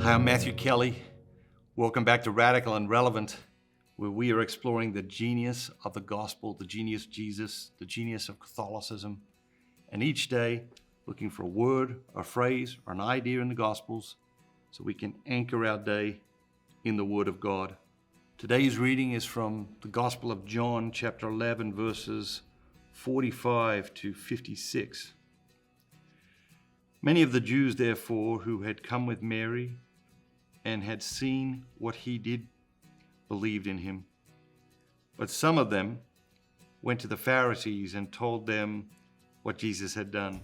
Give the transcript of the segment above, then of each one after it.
Hi, I'm Matthew Kelly. Welcome back to Radical and Relevant, where we are exploring the genius of the gospel, the genius of Jesus, the genius of Catholicism, and each day looking for a word, a phrase, or an idea in the Gospels so we can anchor our day in the Word of God. Today's reading is from the Gospel of John, chapter 11, verses 45 to 56. Many of the Jews, therefore, who had come with Mary and had seen what he did, believed in him. But some of them went to the Pharisees and told them what Jesus had done.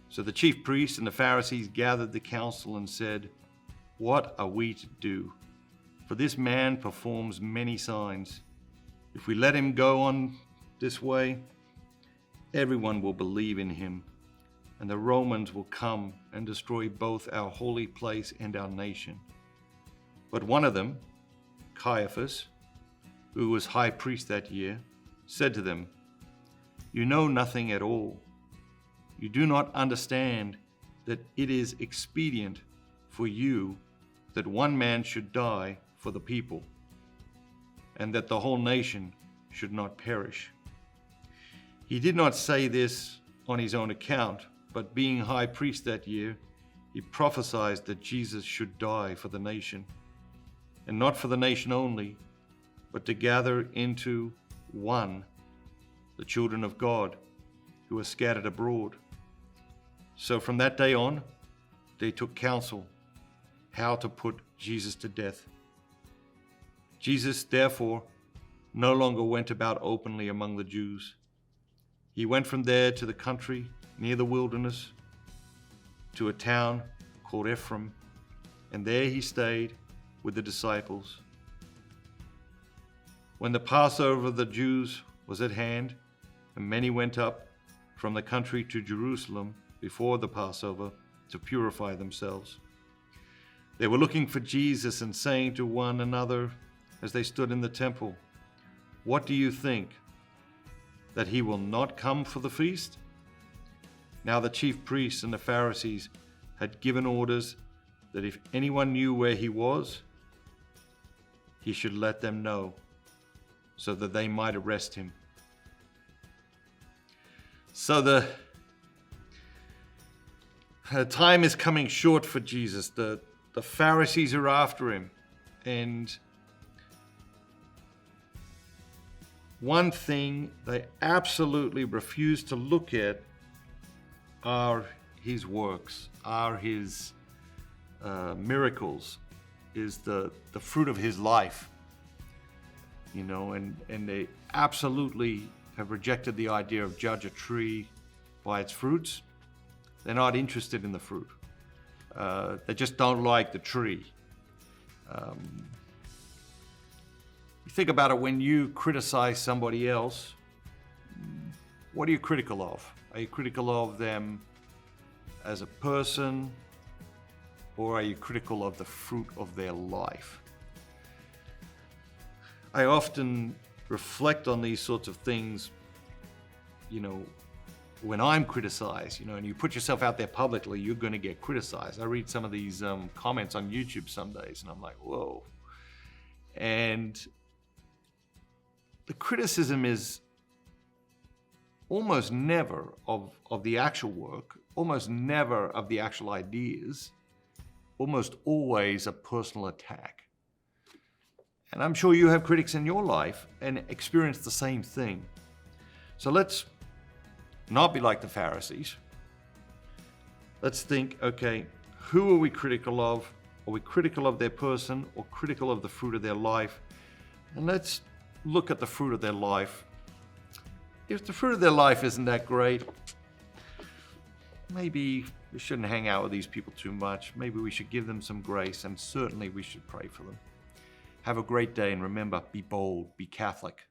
So the chief priests and the Pharisees gathered the council and said, "What are we to do? For this man performs many signs. If we let him go on this way, everyone will believe in him, and the Romans will come and destroy both our holy place and our nation." But one of them, Caiaphas, who was high priest that year, said to them, "You know nothing at all. You do not understand that it is expedient for you that one man should die for the people, and that the whole nation should not perish." He did not say this on his own account, but being high priest that year, he prophesied that Jesus should die for the nation, and not for the nation only, but to gather into one the children of God who are scattered abroad. So from that day on, they took counsel how to put Jesus to death. Jesus, therefore, no longer went about openly among the Jews. He went from there to the country near the wilderness, to a town called Ephraim, and there he stayed with the disciples. When the Passover of the Jews was at hand, and many went up from the country to Jerusalem before the Passover to purify themselves, they were looking for Jesus and saying to one another as they stood in the temple, "What do you think? That he will not come for the feast?" Now the chief priests and the Pharisees had given orders that if anyone knew where he was, he should let them know, so that they might arrest him. So the time is coming short for Jesus. The Pharisees are after him. And one thing they absolutely refuse to look at are his works, are his miracles, is the fruit of his life. And they absolutely have rejected the idea of judge a tree by its fruits. They're not interested in the fruit. They just don't like the tree. You think about it, when you criticize somebody else, what are you critical of? Are you critical of them as a person, or are you critical of the fruit of their life? I often reflect on these sorts of things, when I'm criticized, and you put yourself out there publicly, you're going to get criticized. I read some of these comments on YouTube some days, and I'm like, whoa. And the criticism is almost never of the actual work, almost never of the actual ideas, almost always a personal attack. And I'm sure you have critics in your life and experience the same thing. So let's not be like the Pharisees. Let's think, okay, who are we critical of? Are we critical of their person or critical of the fruit of their life? And let's look at the fruit of their life. If the fruit of their life isn't that great, maybe we shouldn't hang out with these people too much. Maybe we should give them some grace, and certainly we should pray for them. Have a great day, and remember, be bold, be Catholic.